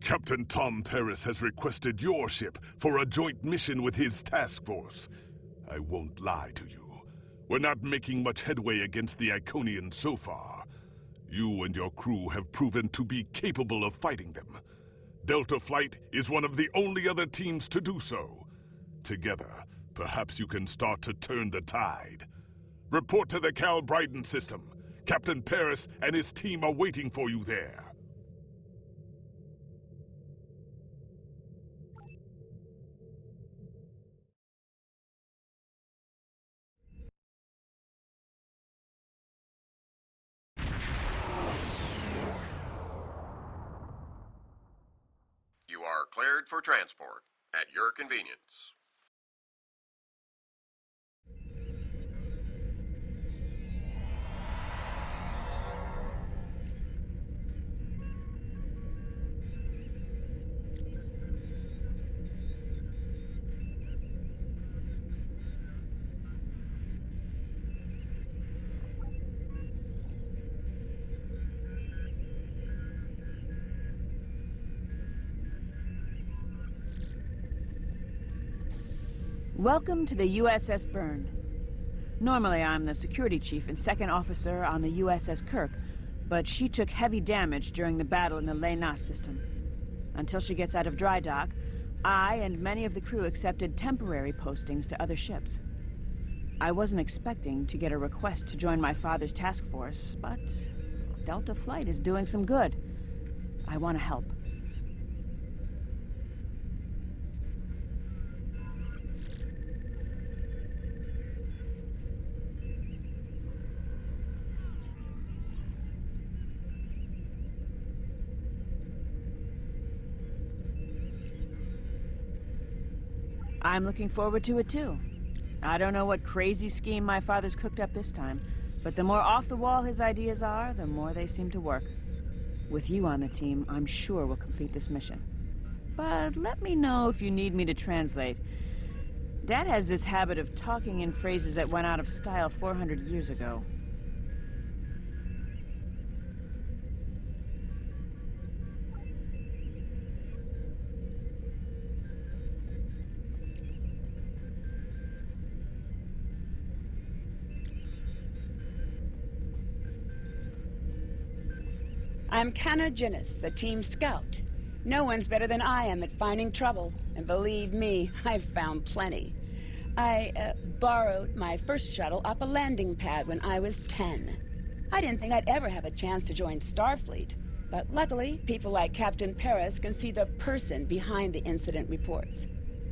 Captain Tom Paris has requested your ship for a joint mission with his task force. I won't lie to you. We're not making much headway against the Iconians so far. You and your crew have proven to be capable of fighting them. Delta Flight is one of the only other teams to do so. Together, perhaps you can start to turn the tide. Report to the Cal Bryden system. Captain Paris and his team are waiting for you there. You are cleared for transport at your convenience. Welcome to the USS Byrne. Normally, I'm the security chief and second officer on the USS Kirk, but she took heavy damage during the battle in the Lena system. Until she gets out of dry dock, I and many of the crew accepted temporary postings to other ships. I wasn't expecting to get a request to join my father's task force, but Delta Flight is doing some good. I want to help. I'm looking forward to it too. I don't know what crazy scheme my father's cooked up this time, but the more off the wall his ideas are, the more they seem to work. With you on the team, I'm sure we'll complete this mission. But let me know if you need me to translate. Dad has this habit of talking in phrases that went out of style 400 years ago. I'm Kanna Jinnis, the team scout. No one's better than I am at finding trouble, and believe me, I've found plenty. I borrowed my first shuttle off a landing pad when I was 10. I didn't think I'd ever have a chance to join Starfleet, but luckily, people like Captain Paris can see the person behind the incident reports.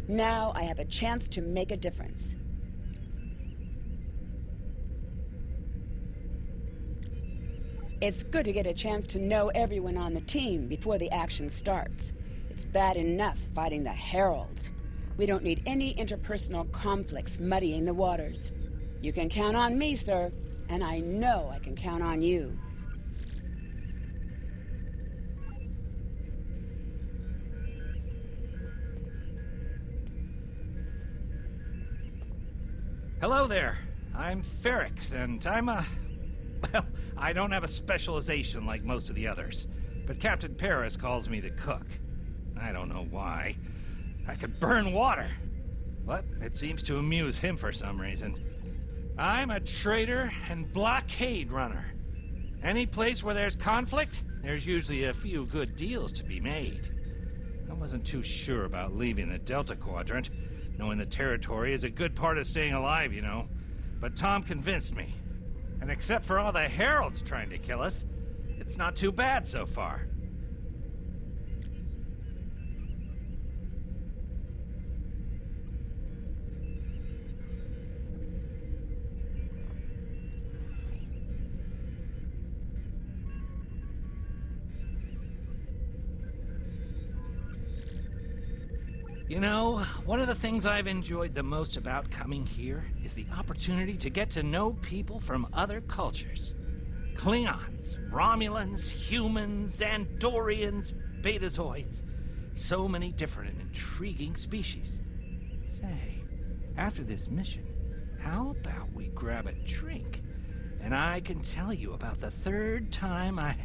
Now I have a chance to make a difference. It's good to get a chance to know everyone on the team before the action starts. It's bad enough fighting the Heralds. We don't need any interpersonal conflicts muddying the waters. You can count on me, sir, and I know I can count on you. Hello there. I'm Ferrix, and well, I don't have a specialization like most of the others, but Captain Paris calls me the cook. I don't know why. I could burn water, but it seems to amuse him for some reason. I'm a trader and blockade runner. Any place where there's conflict, there's usually a few good deals to be made. I wasn't too sure about leaving the Delta Quadrant, knowing the territory is a good part of staying alive, you know. But Tom convinced me. And except for all the Heralds trying to kill us, it's not too bad so far. You know, one of the things I've enjoyed the most about coming here is the opportunity to get to know people from other cultures. Klingons, Romulans, humans, Andorians, Betazoids. So many different and intriguing species. Say, After this mission, how about we grab a drink? And I can tell you about the third time I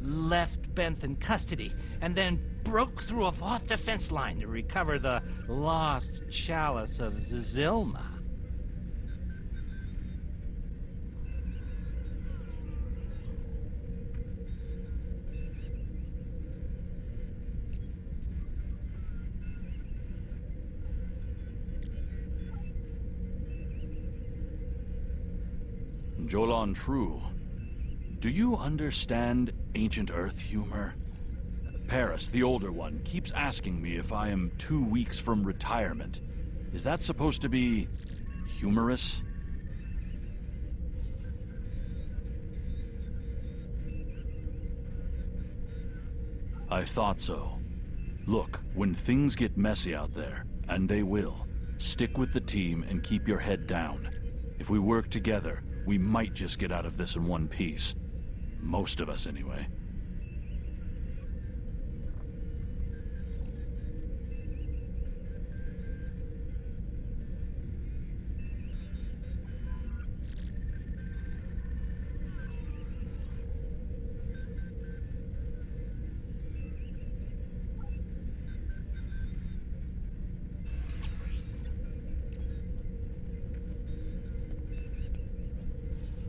left Benth in custody, and then broke through a Voth defense line to recover the lost chalice of Zazilma. Jolan True, do you understand Ancient Earth humor? Paris, the older one, keeps asking me if I am 2 weeks from retirement. Is that supposed to be humorous? I thought so. Look, when things get messy out there, and they will, stick with the team and keep your head down. If we work together, we might just get out of this in one piece. Most of us, anyway.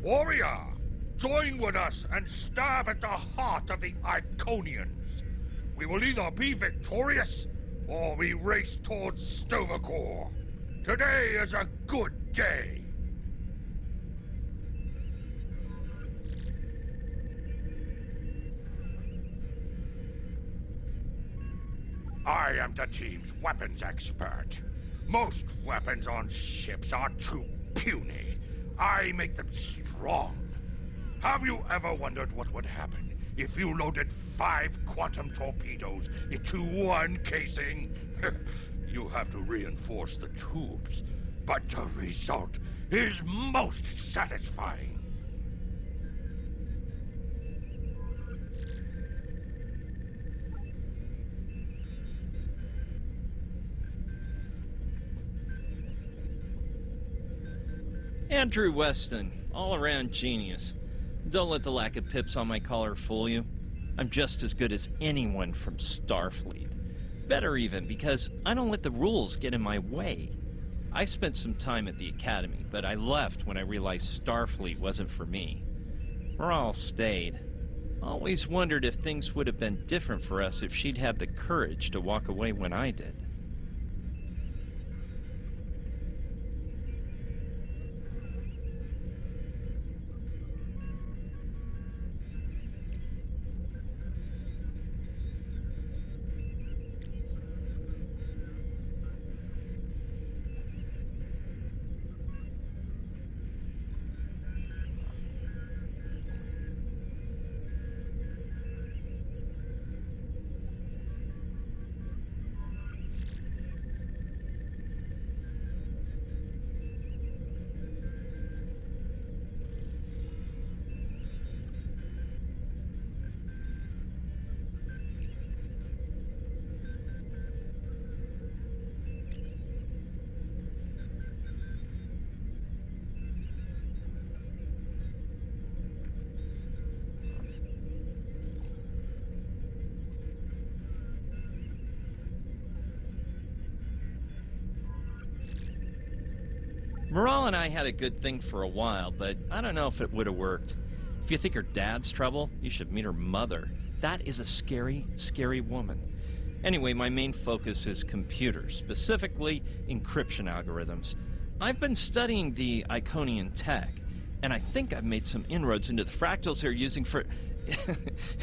Warrior, join with us and stab at the heart of the Iconians. We will either be victorious, or we race towards Sto-vo-kor. Today is a good day. I am the team's weapons expert. Most weapons on ships are too puny. I make them strong. Have you ever wondered what would happen if you loaded 5 quantum torpedoes into one casing? You have to reinforce the tubes, but the result is most satisfying. Andrew Weston, all-around genius. Don't let the lack of pips on my collar fool you. I'm just as good as anyone from Starfleet. Better even, because I don't let the rules get in my way. I spent some time at the Academy, but I left when I realized Starfleet wasn't for me. Morale stayed. Always wondered if things would have been different for us if she'd had the courage to walk away when I did. Morale and I had a good thing for a while, but I don't know if it would have worked. If you think her dad's trouble, you should meet her mother. That is a scary, scary woman. Anyway, my main focus is computers, specifically encryption algorithms. I've been studying the Iconian tech, and I think I've made some inroads into the fractals they're using for...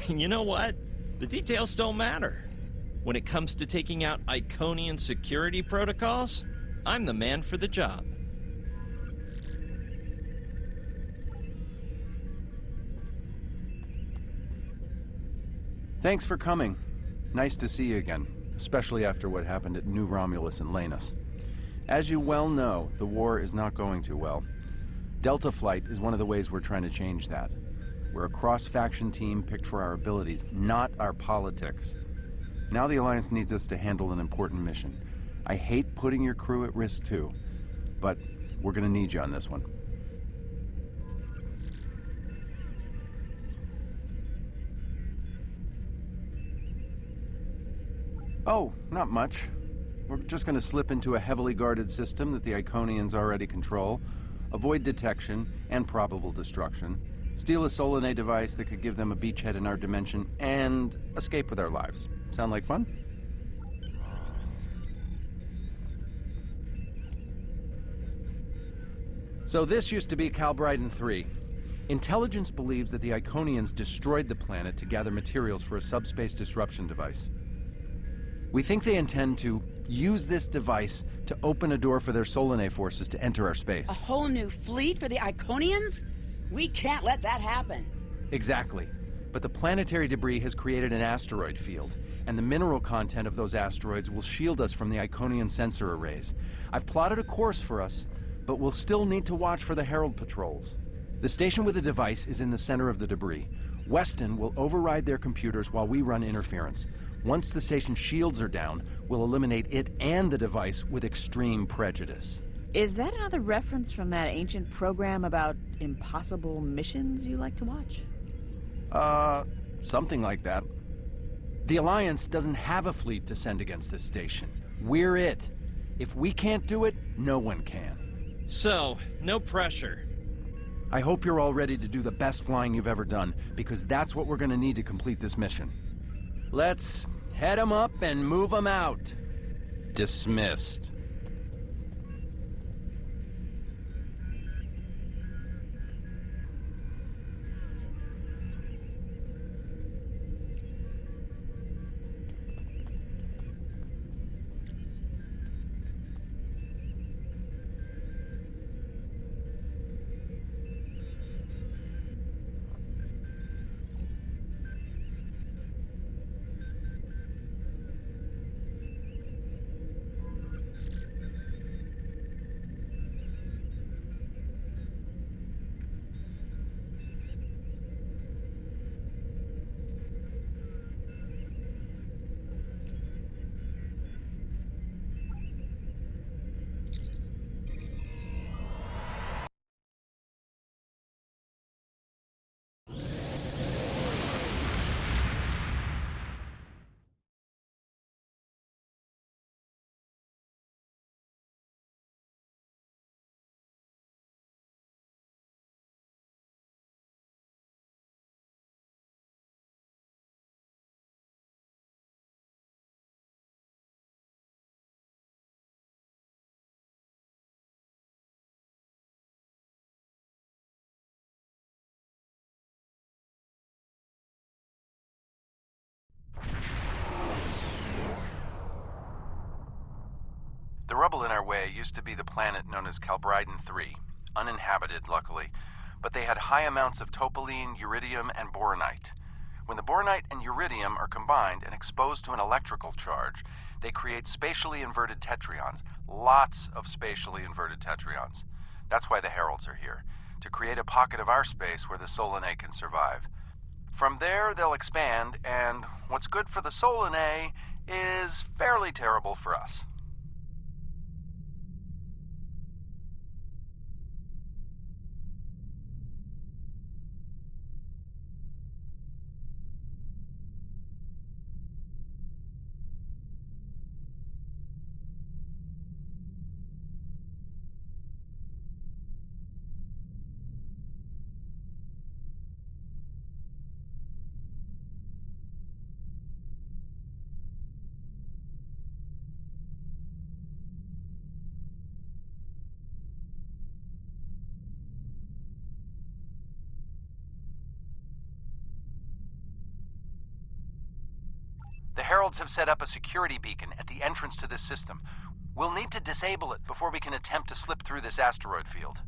You know what? The details don't matter. When it comes to taking out Iconian security protocols, I'm the man for the job. Thanks for coming. Nice to see you again, especially after what happened at New Romulus and Lanus. As you well know, the war is not going too well. Delta Flight is one of the ways we're trying to change that. We're a cross-faction team picked for our abilities, not our politics. Now the Alliance needs us to handle an important mission. I hate putting your crew at risk too, but we're gonna need you on this one. Oh, not much. We're just gonna slip into a heavily guarded system that the Iconians already control, avoid detection and probable destruction, steal a Solanae device that could give them a beachhead in our dimension, and escape with our lives. Sound like fun? So this used to be Calbryden 3. Intelligence believes that the Iconians destroyed the planet to gather materials for a subspace disruption device. We think they intend to use this device to open a door for their Solanae forces to enter our space. A whole new fleet for the Iconians? We can't let that happen. Exactly. But the planetary debris has created an asteroid field, and the mineral content of those asteroids will shield us from the Iconian sensor arrays. I've plotted a course for us, but we'll still need to watch for the Herald patrols. The station with the device is in the center of the debris. Weston will override their computers while we run interference. Once the station's shields are down, we'll eliminate it and the device with extreme prejudice. Is that another reference from that ancient program about impossible missions you like to watch? Something like that. The Alliance doesn't have a fleet to send against this station. We're it. If we can't do it, no one can. So, no pressure. I hope you're all ready to do the best flying you've ever done, because that's what we're gonna need to complete this mission. Let's head 'em up and move 'em out. Dismissed. The rubble in our way used to be the planet known as Calbryden 3, uninhabited, luckily, but they had high amounts of topaline, uridium, and boronite. When the boronite and uridium are combined and exposed to an electrical charge, they create spatially inverted tetrions, lots of spatially inverted tetrions. That's why the Heralds are here, to create a pocket of our space where the Solanae can survive. From there, they'll expand, and what's good for the Solanae is fairly terrible for us. The Heralds have set up a security beacon at the entrance to this system. We'll need to disable it before we can attempt to slip through this asteroid field.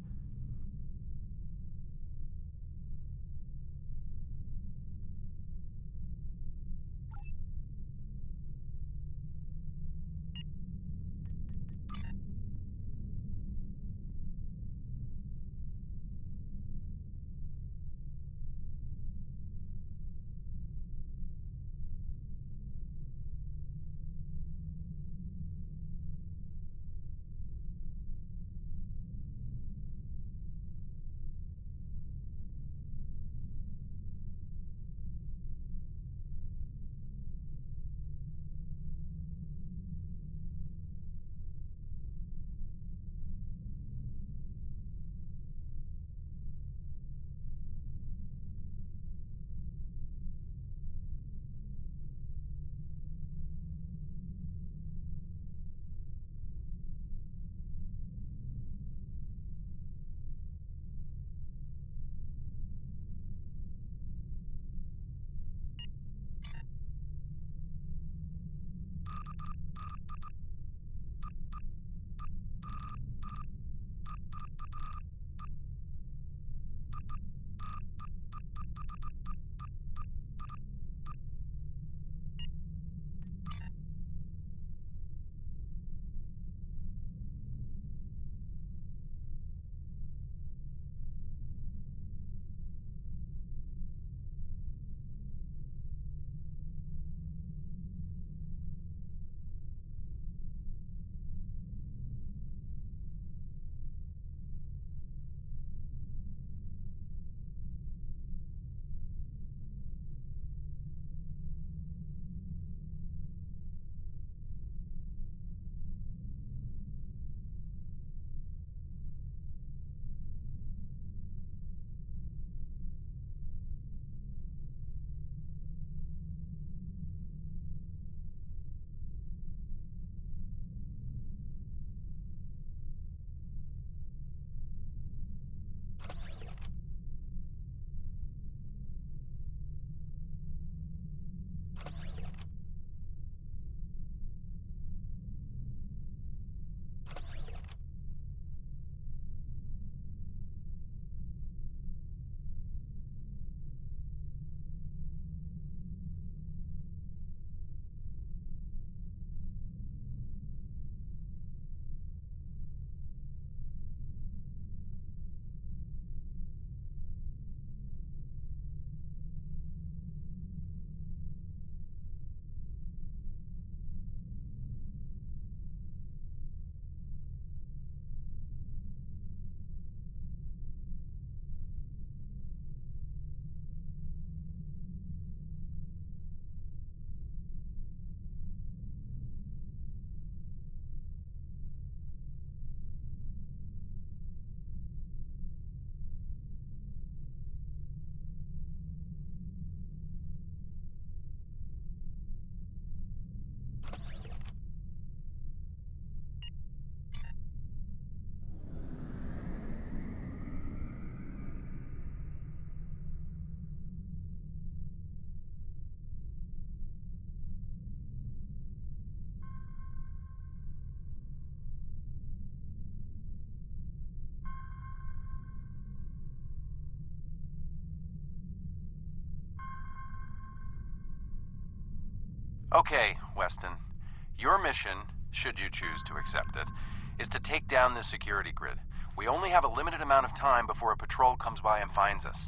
Okay, Weston. Your mission, should you choose to accept it, is to take down this security grid. We only have a limited amount of time before a patrol comes by and finds us.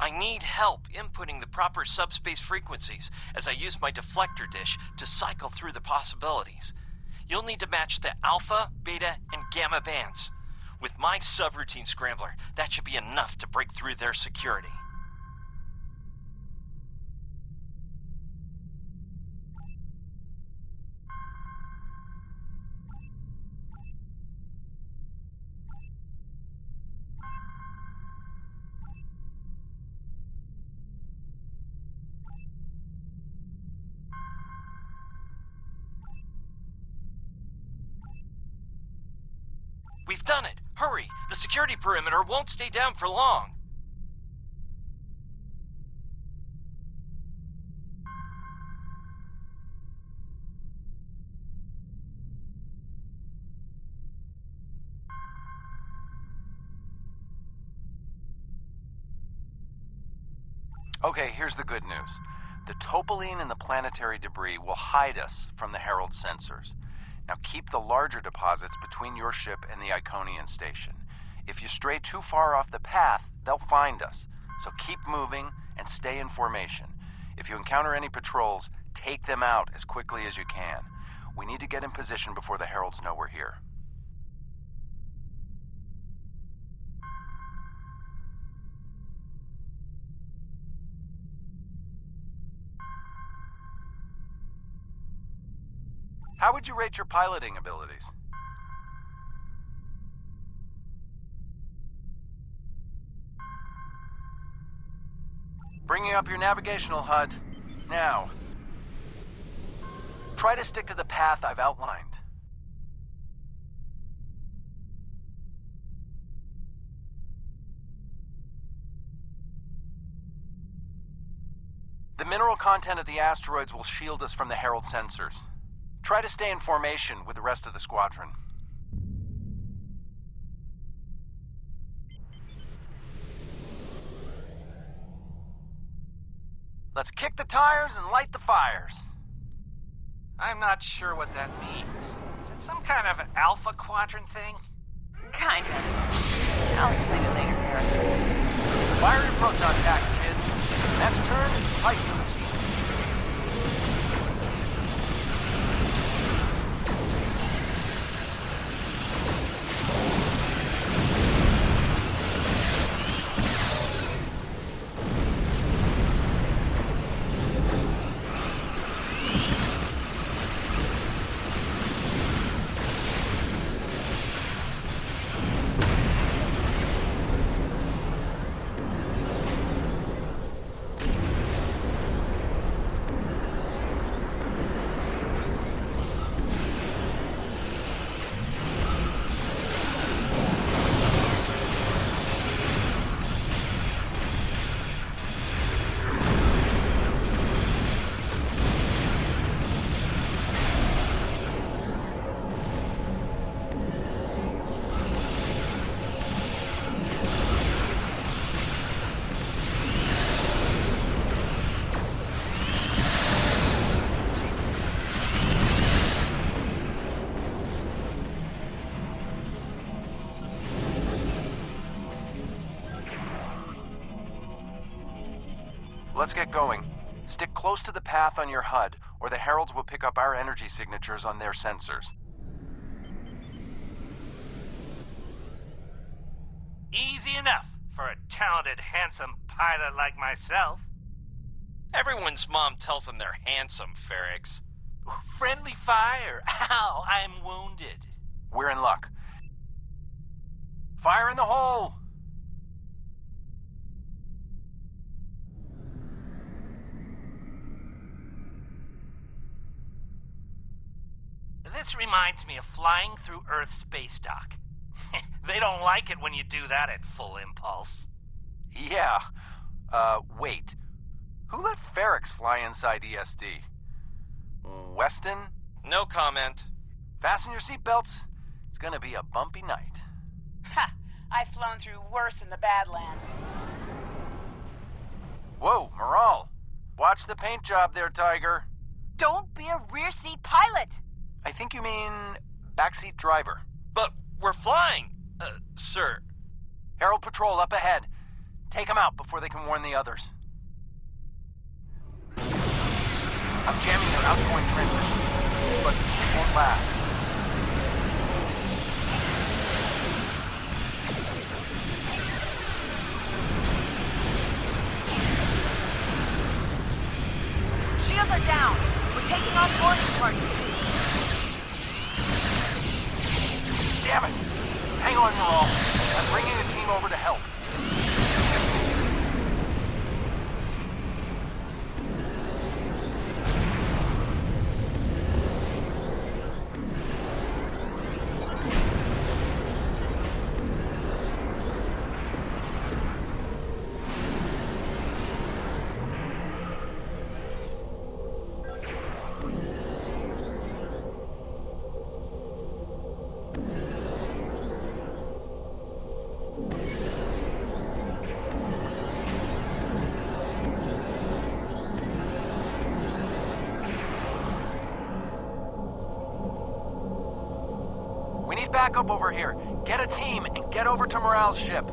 I need help inputting the proper subspace frequencies as I use my deflector dish to cycle through the possibilities. You'll need to match the alpha, beta, and gamma bands. With my subroutine scrambler, that should be enough to break through their security. We've done it! Hurry! The security perimeter won't stay down for long! Okay, here's the good news. The topoline and the planetary debris will hide us from the Herald sensors. Now keep the larger deposits between your ship and the Iconian station. If you stray too far off the path, they'll find us. So keep moving and stay in formation. If you encounter any patrols, take them out as quickly as you can. We need to get in position before the Heralds know we're here. How would you rate your piloting abilities? Bringing up your navigational HUD. Now. Try to stick to the path I've outlined. The mineral content of the asteroids will shield us from the Herald sensors. Try to stay in formation with the rest of the squadron. Let's kick the tires and light the fires. I'm not sure what that means. Is it some kind of Alpha Quadrant thing? Kind of. I'll explain it later, Ferrex. Fire your proton packs, kids. Next turn, Titan. Let's get going. Stick close to the path on your HUD, or the Heralds will pick up our energy signatures on their sensors. Easy enough for a talented, handsome pilot like myself. Everyone's mom tells them they're handsome, Ferrex. Friendly fire! Ow, I'm wounded. We're in luck. Fire in the hole! This reminds me of flying through Earth's space dock. They don't like it when you do that at full impulse. Yeah. Wait. Who let Ferrex fly inside ESD? Weston? No comment. Fasten your seatbelts. It's gonna be a bumpy night. Ha! I've flown through worse in the Badlands. Whoa, Moral. Watch the paint job there, Tiger. Don't be a rear seat pilot! I think you mean backseat driver. But we're flying, sir. Herald Patrol up ahead. Take them out before they can warn the others. I'm jamming their outgoing transmissions, but it won't last. Shields are down! We're taking on boarding party! Damn it! Hang on, Moral. I'm bringing a team over to help. We need backup over here. Get a team and get over to Morale's ship.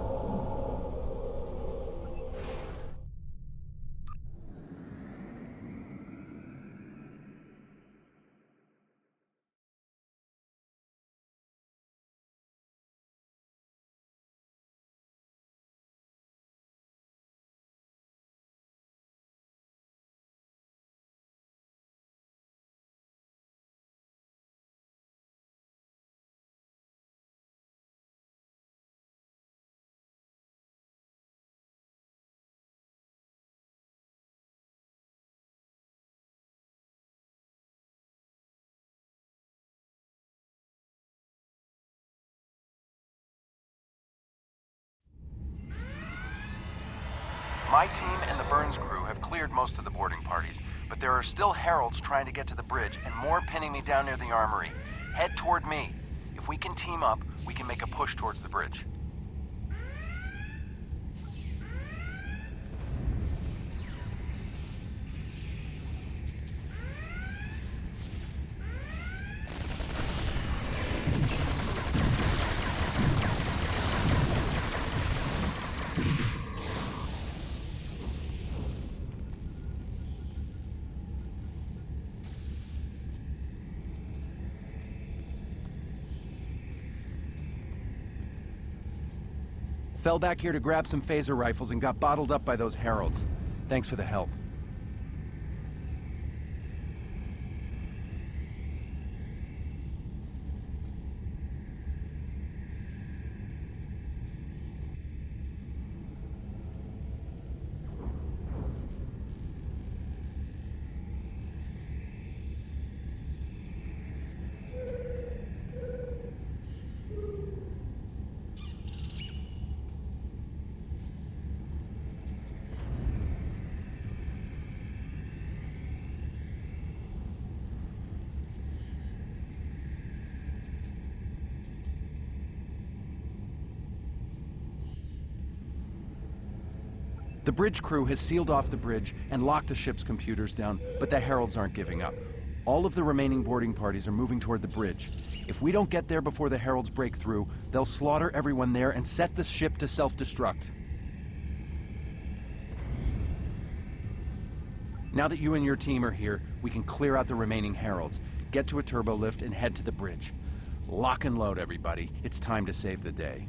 My team and the Burns crew have cleared most of the boarding parties, but there are still heralds trying to get to the bridge and more pinning me down near the armory. Head toward me. If we can team up, we can make a push towards the bridge. Fell back here to grab some phaser rifles and got bottled up by those heralds. Thanks for the help. The bridge crew has sealed off the bridge and locked the ship's computers down, but the heralds aren't giving up. All of the remaining boarding parties are moving toward the bridge. If we don't get there before the heralds break through, they'll slaughter everyone there and set the ship to self-destruct. Now that you and your team are here, we can clear out the remaining heralds, get to a turbo lift, and head to the bridge. Lock and load, everybody. It's time to save the day.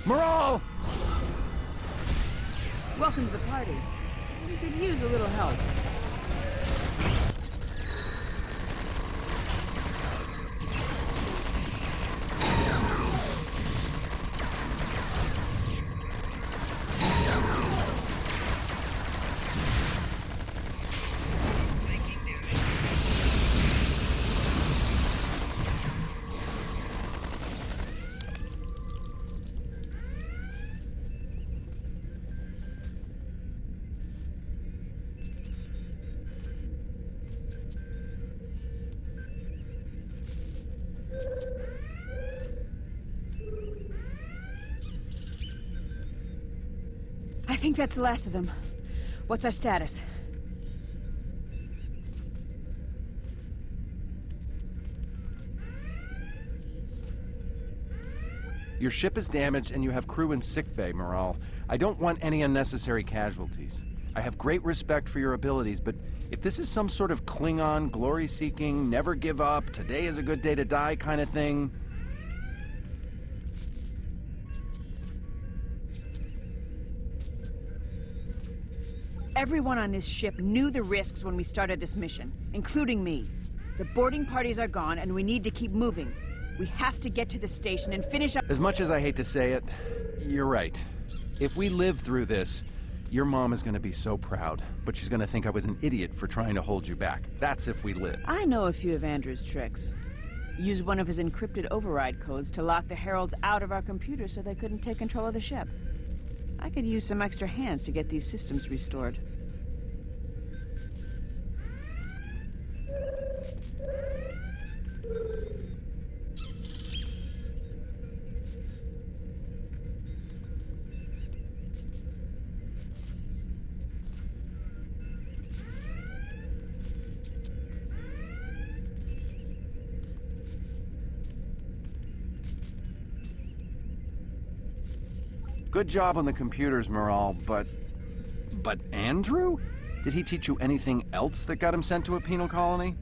Maral! Welcome to the party. We could use a little help. I think that's the last of them. What's our status? Your ship is damaged and you have crew in sickbay, Maral. I don't want any unnecessary casualties. I have great respect for your abilities, but if this is some sort of Klingon, glory-seeking, never give up, today is a good day to die kind of thing... Everyone on this ship knew the risks when we started this mission, including me. The boarding parties are gone, and we need to keep moving. We have to get to the station and finish up— As much as I hate to say it, you're right. If we live through this, your mom is gonna be so proud, but she's gonna think I was an idiot for trying to hold you back. That's if we live. I know a few of Andrew's tricks. Use one of his encrypted override codes to lock the Heralds out of our computer so they couldn't take control of the ship. I could use some extra hands to get these systems restored. Good job on the computers, Maral, but Andrew? Did he teach you anything else that got him sent to a penal colony?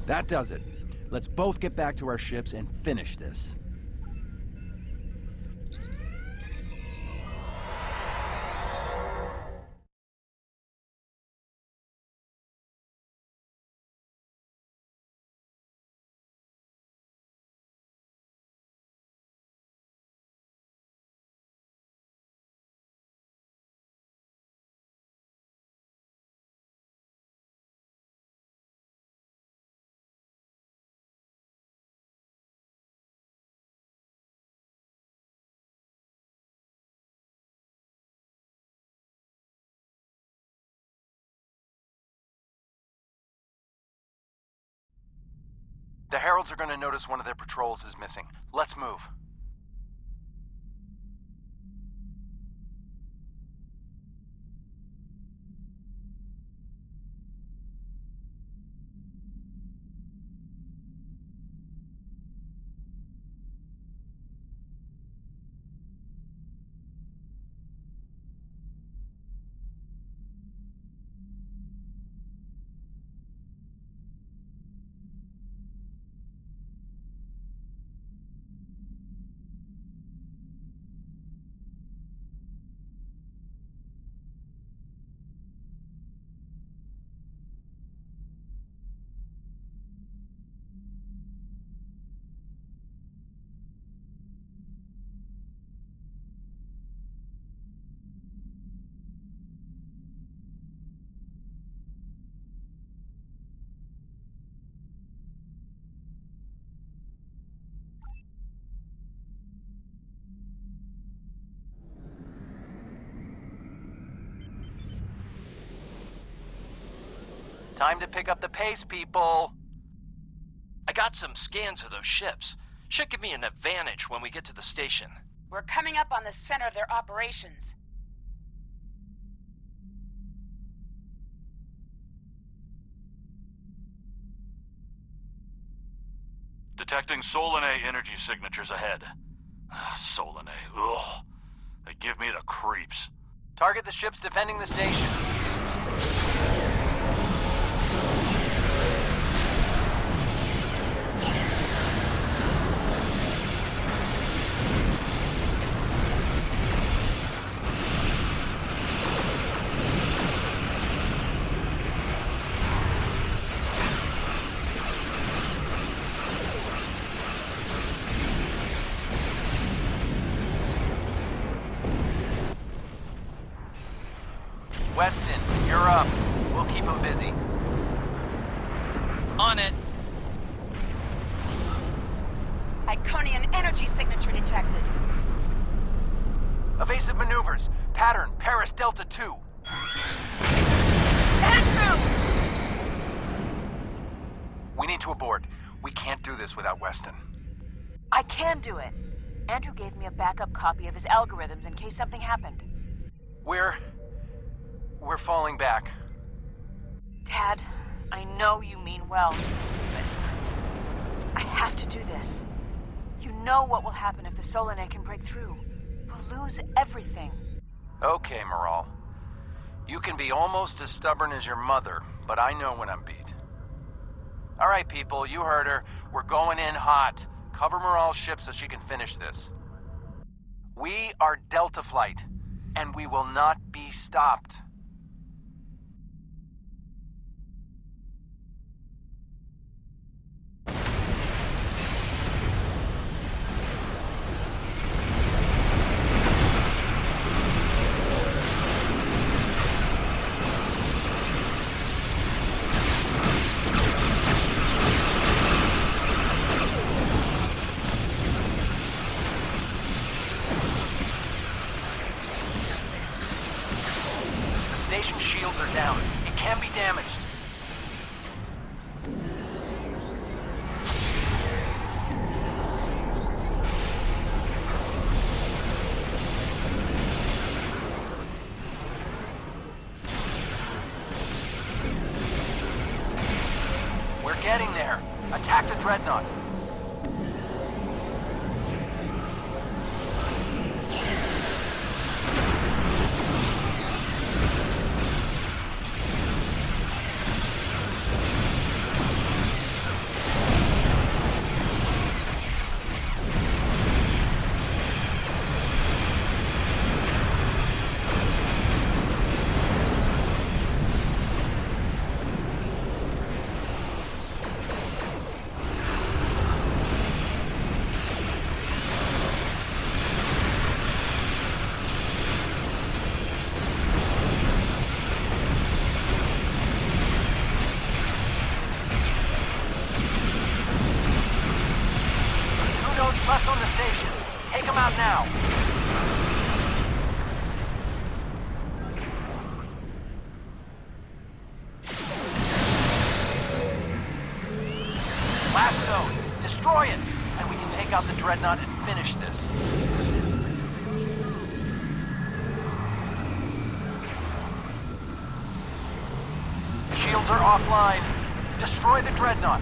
That does it. Let's both get back to our ships and finish this. The Heralds are gonna notice one of their patrols is missing. Let's move. Time to pick up the pace, people. I got some scans of those ships. Should give me an advantage when we get to the station. We're coming up on the center of their operations. Detecting Solanae energy signatures ahead. Solanae, ugh. They give me the creeps. Target the ships defending the station. Weston, you're up. We'll keep them busy. On it. Iconian energy signature detected. Evasive maneuvers. Pattern, Paris Delta 2. Andrew! We need to abort. We can't do this without Weston. I can do it. Andrew gave me a backup copy of his algorithms in case something happened. We're falling back. Tad, I know you mean well, but I have to do this. You know what will happen if the Solanae can break through. We'll lose everything. Okay, Moral. You can be almost as stubborn as your mother, but I know when I'm beat. All right, people, you heard her. We're going in hot. Cover Moral's ship so she can finish this. We are Delta Flight, and we will not be stopped. Station shields are down. It can be damaged. We're getting there. Attack the Dreadnought. Left on the station. Take them out now. Last node. Destroy it, and we can take out the Dreadnought and finish this. Shields are offline. Destroy the Dreadnought.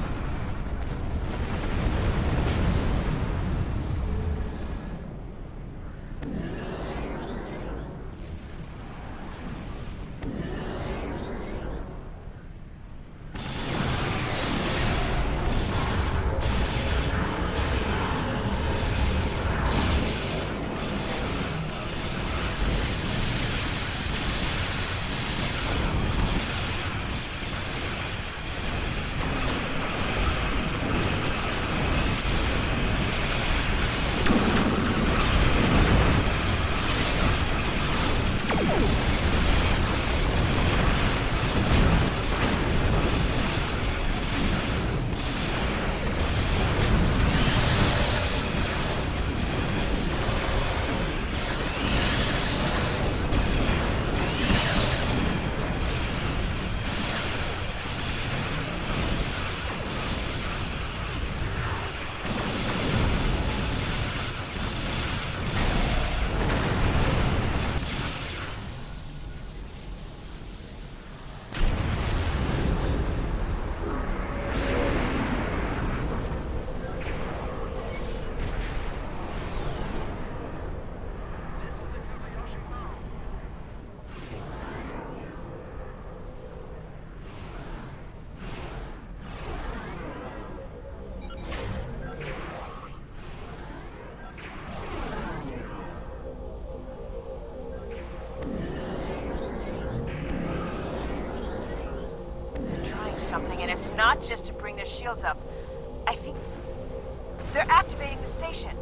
something, and it's not just to bring their shields up. I think they're activating the station.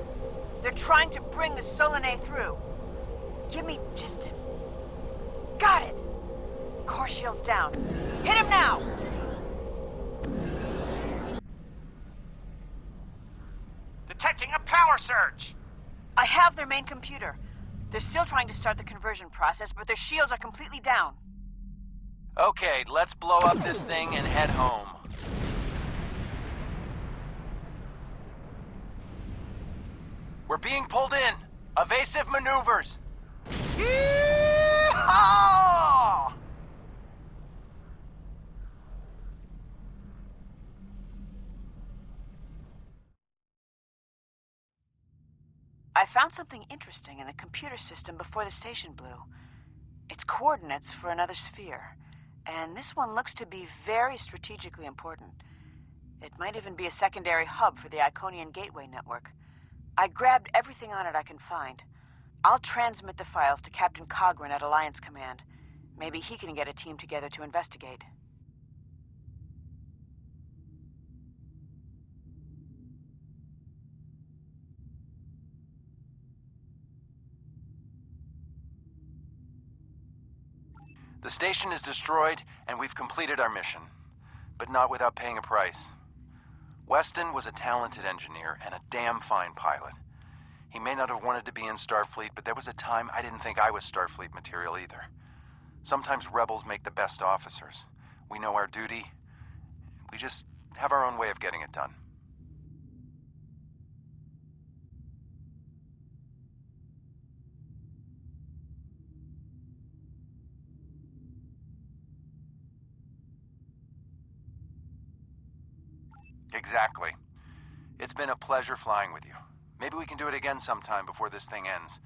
They're trying to bring the Solanae through. Give me just... Got it! Core shields down. Hit him now! Detecting a power surge! I have their main computer. They're still trying to start the conversion process, but their shields are completely down. Okay, let's blow up this thing and head home. We're being pulled in. Evasive maneuvers. Yeehaw! I found something interesting in the computer system before the station blew. It's coordinates for another sphere, and this one looks to be very strategically important. It might even be a secondary hub for the Iconian Gateway network. I grabbed everything on it I can find. I'll transmit the files to Captain Cogran at Alliance Command. Maybe he can get a team together to investigate. The station is destroyed, and we've completed our mission. But not without paying a price. Weston was a talented engineer and a damn fine pilot. He may not have wanted to be in Starfleet, but there was a time I didn't think I was Starfleet material either. Sometimes rebels make the best officers. We know our duty. We just have our own way of getting it done. Exactly. It's been a pleasure flying with you. Maybe we can do it again sometime before this thing ends.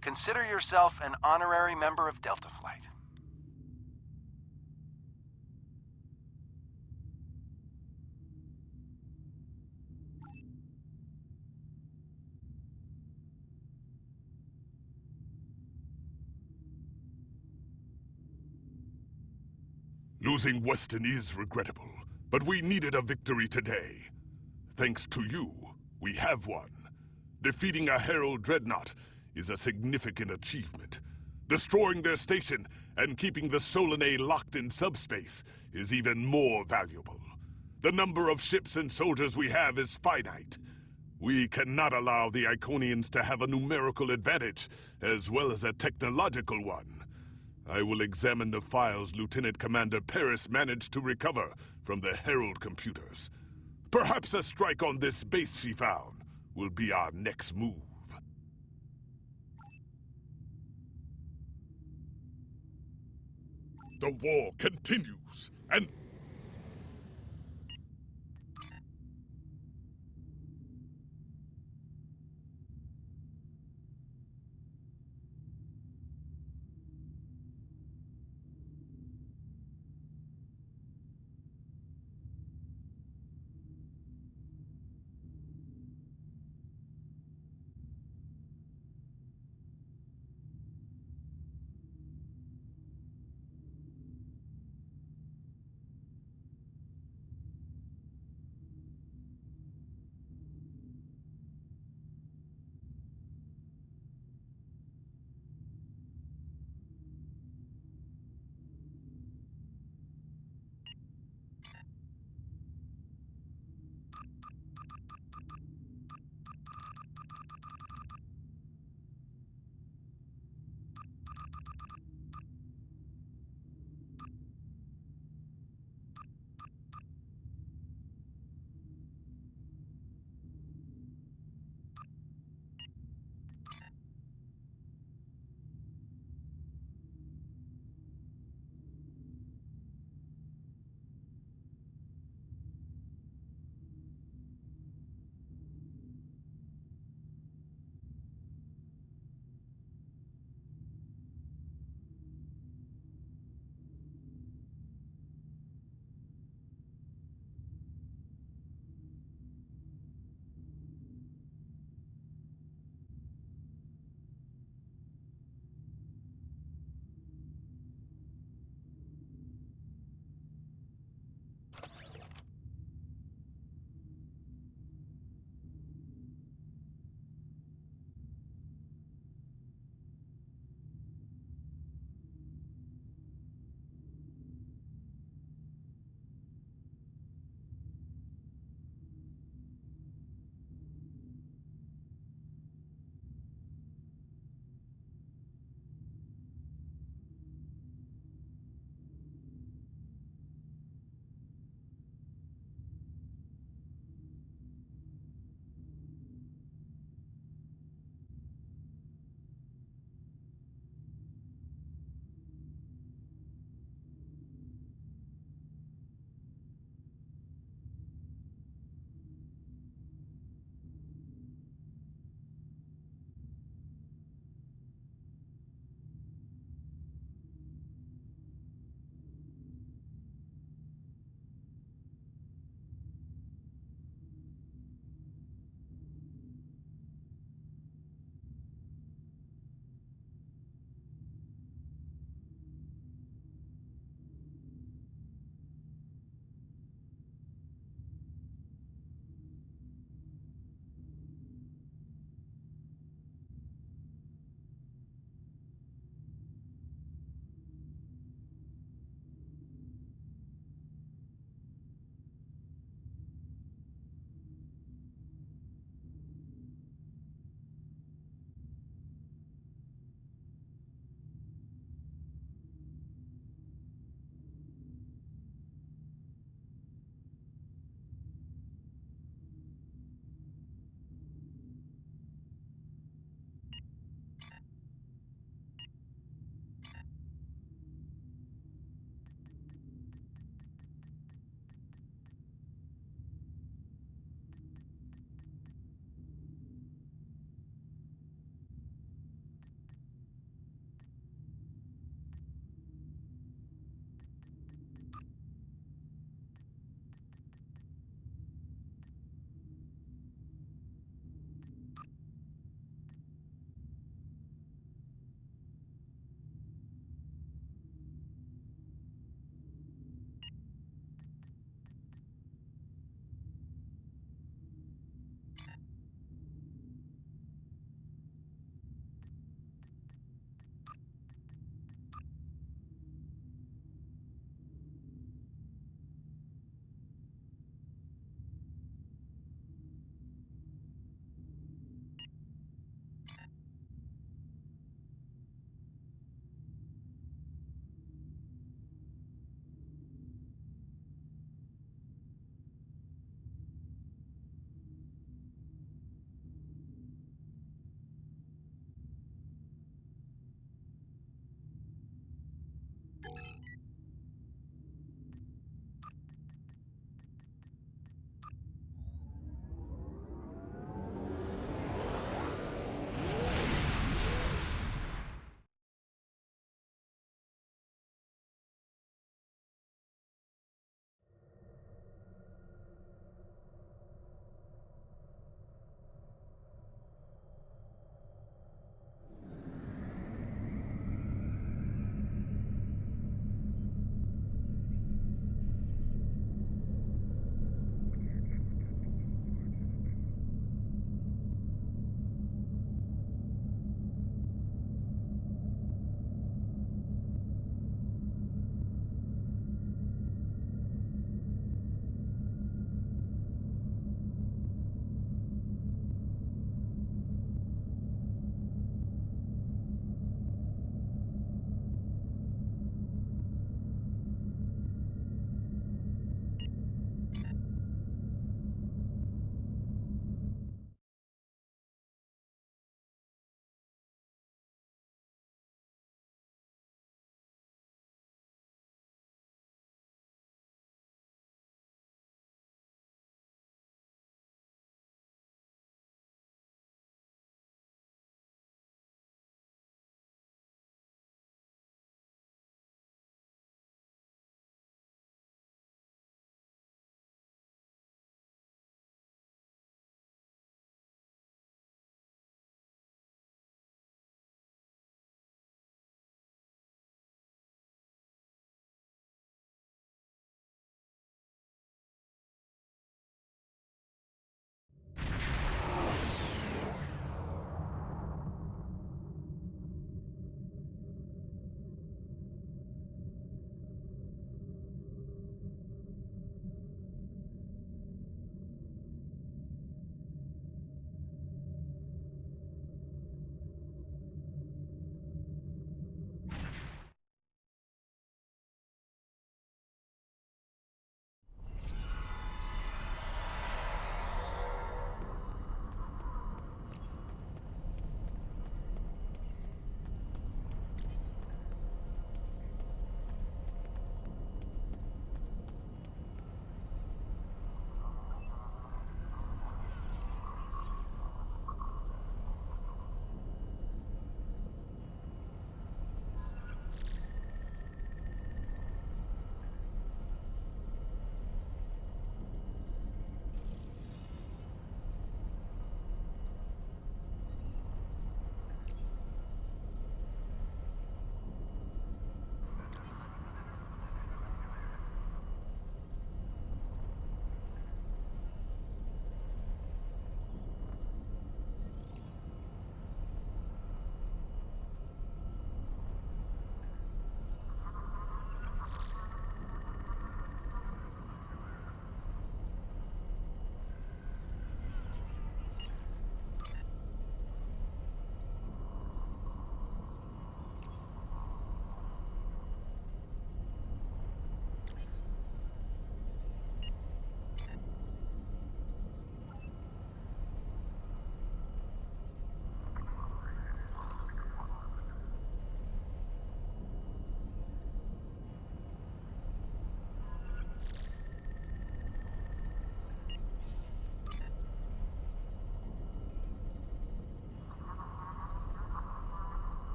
Consider yourself an honorary member of Delta Flight. Losing Weston is regrettable, but we needed a victory today. Thanks to you, we have one. Defeating a Herald Dreadnought is a significant achievement. Destroying their station and keeping the Solanae locked in subspace is even more valuable. The number of ships and soldiers we have is finite. We cannot allow the Iconians to have a numerical advantage, as well as a technological one. I will examine the files Lieutenant Commander Paris managed to recover from the Herald computers. Perhaps a strike on this base she found will be our next move. The war continues, and...